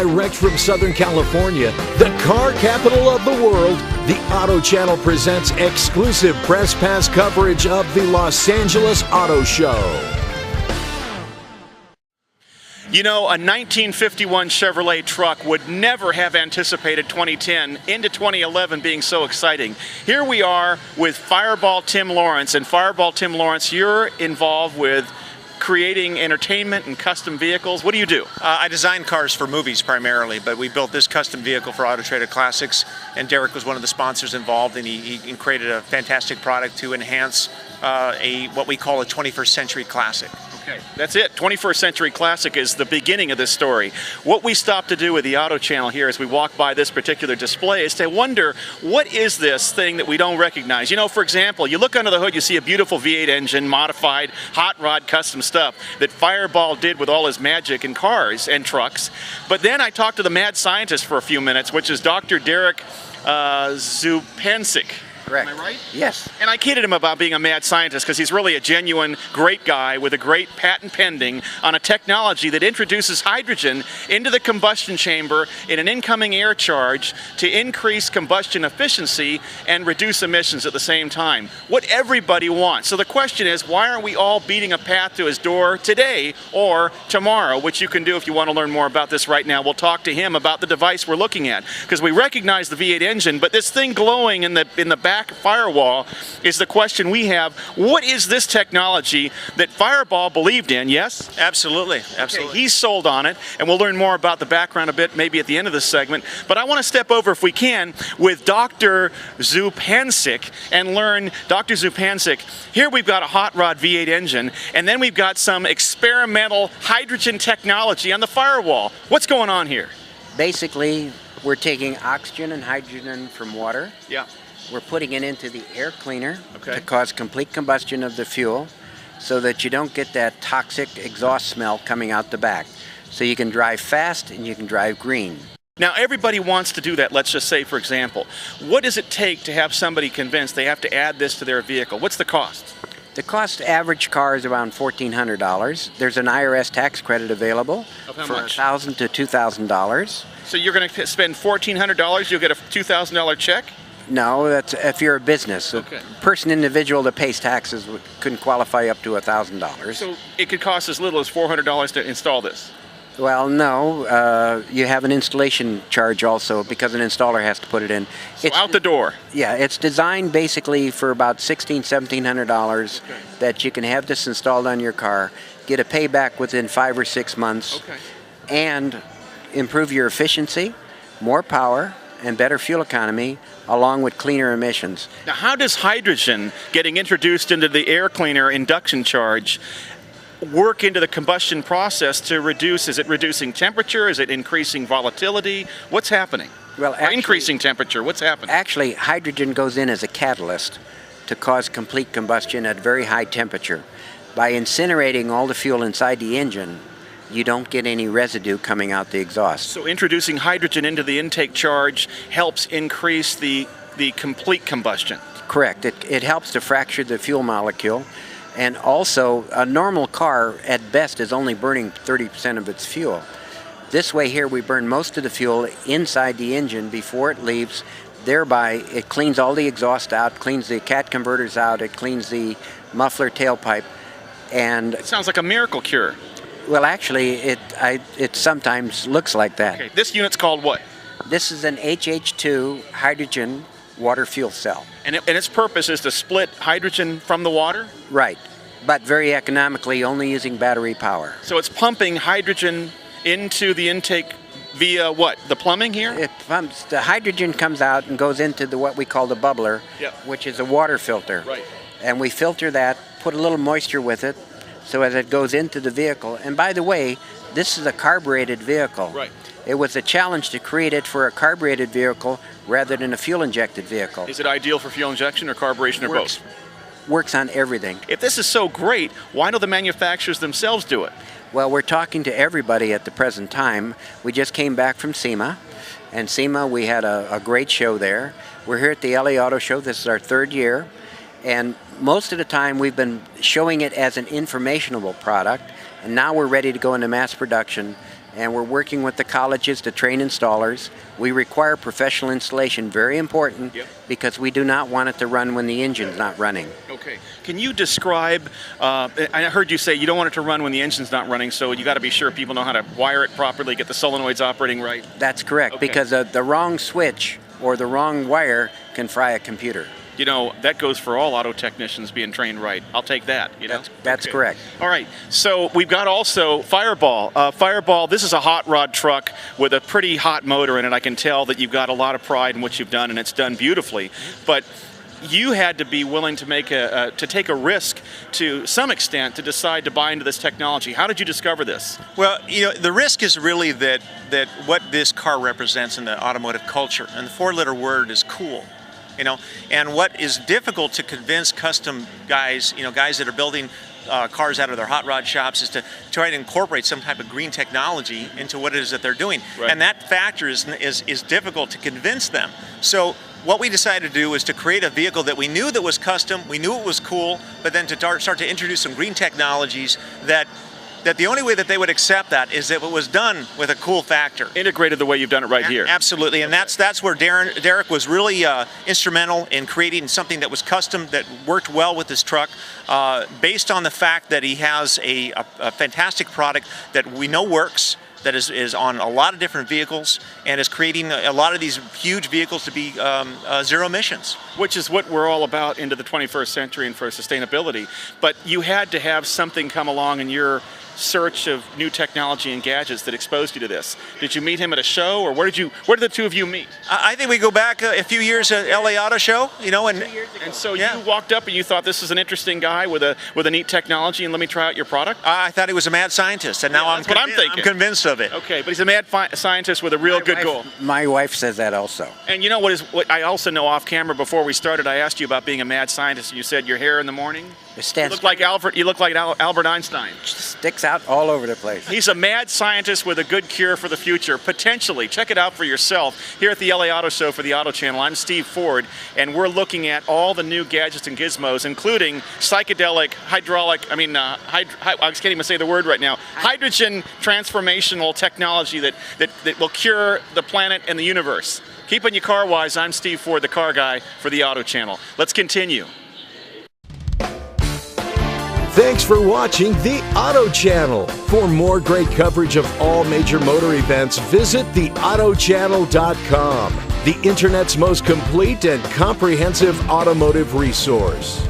Direct from Southern California, the car capital of the world, the Auto Channel presents exclusive press pass coverage of the Los Angeles Auto Show. You know, a 1951 Chevrolet truck would never have anticipated 2010 into 2011 being so exciting. Here we are with Fireball Tim Lawrence. And Fireball Tim Lawrence, you're involved with creating entertainment and custom vehicles. What do you do? I design cars for movies primarily, but we built this custom vehicle for Auto Trader Classics, and Derek was one of the sponsors involved, and he created a fantastic product to enhance what we call a 21st century classic. Okay, that's it. 21st Century Classic is the beginning of this story. What we stopped to do with the Auto Channel here as we walk by this particular display is to wonder, what is this thing that we don't recognize? You know, for example, you look under the hood, you see a beautiful V8 engine, modified, hot rod custom stuff that Fireball did with all his magic in cars and trucks. But then I talked to the mad scientist for a few minutes, which is Dr. Derek Zupancic. Correct. Am I right? Yes. And I kidded him about being a mad scientist because he's really a genuine, great guy with a great patent pending on a technology that introduces hydrogen into the combustion chamber in an incoming air charge to increase combustion efficiency and reduce emissions at the same time. What everybody wants. So the question is, why aren't we all beating a path to his door today or tomorrow, which you can do if you want to learn more about this right now. We'll talk to him about the device we're looking at, because we recognize the V8 engine, but this thing glowing in the back firewall is the question we have. What is this technology that Fireball believed in? Yes? Absolutely. Absolutely. Okay, he's sold on it, and we'll learn more about the background a bit maybe at the end of this segment. But I want to step over, if we can, with Dr. Zupancic and learn, Dr. Zupancic, here we've got a hot rod V8 engine, and then we've got some experimental hydrogen technology on the firewall. What's going on here? Basically, we're taking oxygen and hydrogen from water. Yeah. We're putting it into the air cleaner Okay. to cause complete combustion of the fuel so that you don't get that toxic exhaust smell coming out the back. So you can drive fast and you can drive green. Now, everybody wants to do that. Let's just say, for example, what does it take to have somebody convinced they have to add this to their vehicle? What's the cost? The cost average car is around $1,400. There's an IRS tax credit available Of how for much? $1,000 to $2,000. So you're going to spend $1,400, you'll get a $2,000 check? No, that's if you're a business. Okay. A person, individual that pays taxes couldn't qualify up to $1,000. So it could cost as little as $400 to install this. Well, no, you have an installation charge also because an installer has to put it in. So out the door. Yeah, it's designed basically for about $1,600, $1,700 Okay. that you can have this installed on your car, get a payback within 5 or 6 months, Okay. and improve your efficiency, more power, and better fuel economy, along with cleaner emissions. Now, how does hydrogen getting introduced into the air cleaner induction charge work into the combustion process to reduce? Is it reducing temperature? Is it increasing volatility? What's happening? Well, Or increasing temperature? What's happening? Actually, hydrogen goes in as a catalyst to cause complete combustion at very high temperature. By incinerating all the fuel inside the engine, you don't get any residue coming out the exhaust. So introducing hydrogen into the intake charge helps increase the complete combustion. Correct. It helps to fracture the fuel molecule. And also, a normal car, at best, is only burning 30% of its fuel. This way here, we burn most of the fuel inside the engine before it leaves. Thereby, it cleans all the exhaust out, cleans the cat converters out, it cleans the muffler tailpipe. And, It sounds like a miracle cure. well, actually, it sometimes looks like that. Okay, this unit's called what? This is an HH2 hydrogen water fuel cell. And its purpose is to split hydrogen from the water? Right, but very economically, only using battery power. So it's pumping hydrogen into the intake via what? The plumbing here? It pumps, the hydrogen comes out and goes into what we call the bubbler, Yep. which is a water filter. Right. And we filter that, put a little moisture with it, so as it goes into the vehicle. And by the way, this is a carbureted vehicle. Right. It was a challenge to create it for a carbureted vehicle rather than a fuel-injected vehicle. Is it ideal for fuel injection or carburation or both? Works on everything. If this is so great, why don't the manufacturers themselves do it? Well, we're talking to everybody at the present time. We just came back from SEMA, and SEMA, we had a great show there. We're here at the LA Auto Show. This is our 3rd year, And most of the time we've been showing it as an informational product, and now we're ready to go into mass production, and we're working with the colleges to train installers. We require professional installation, very important, because we do not want it to run when the engine's not running. Okay. Can you describe, I heard you say you don't want it to run when the engine's not running, so you got to be sure people know how to wire it properly, get the solenoids operating right. That's correct, because the wrong switch or the wrong wire can fry a computer. You know, that goes for all auto technicians being trained right. I'll take that, you know? That's correct. All right, so we've got also Fireball. Fireball, this is a hot rod truck with a pretty hot motor in it. I can tell that you've got a lot of pride in what you've done, and it's done beautifully. But you had to be willing to make to take a risk to some extent to decide to buy into this technology. How did you discover this? Well, you know, the risk is really that what this car represents in the automotive culture, and the four-letter word is cool. You know, and what is difficult to convince custom guys, you know, guys that are building cars out of their hot rod shops, is to try to incorporate some type of green technology into what it is that they're doing. Right. And that factor is difficult to convince them. So what we decided to do was to create a vehicle that we knew that was custom, we knew it was cool, but then to start to introduce some green technologies that the only way that they would accept that is if it was done with a cool factor. Integrated the way you've done it right here. Absolutely, and that's where Derek was really instrumental in creating something that was custom, that worked well with this truck, based on the fact that he has a fantastic product that we know works, that is on a lot of different vehicles, and is creating a lot of these huge vehicles to be zero emissions. Which is what we're all about into the 21st century and for sustainability. But you had to have something come along in your search of new technology and gadgets that exposed you to this. Did you meet him at a show, or where did the two of you meet? I think we go back a few years at LA Auto Show, you know, and so you walked up and you thought, this is an interesting guy with a neat technology, and let me try out your product. I thought he was a mad scientist, and now I'm convinced of it. Okay, but he's a mad scientist with a real good goal. My wife says that also. And you know what I also know off camera, before we started, I asked you about being a mad scientist, and you said your hair in the morning. You look like Albert Einstein. Sticks out all over the place. He's a mad scientist with a good cure for the future, potentially. Check it out for yourself here at the LA Auto Show for the Auto Channel. I'm Steve Ford, and we're looking at all the new gadgets and gizmos, including psychedelic, I can't even say the word right now, hydrogen transformational technology that will cure the planet and the universe. Keeping you car wise, I'm Steve Ford, the car guy for the Auto Channel. Let's continue. Thanks for watching the Auto Channel. For more great coverage of all major motor events, visit theautochannel.com, the internet's most complete and comprehensive automotive resource.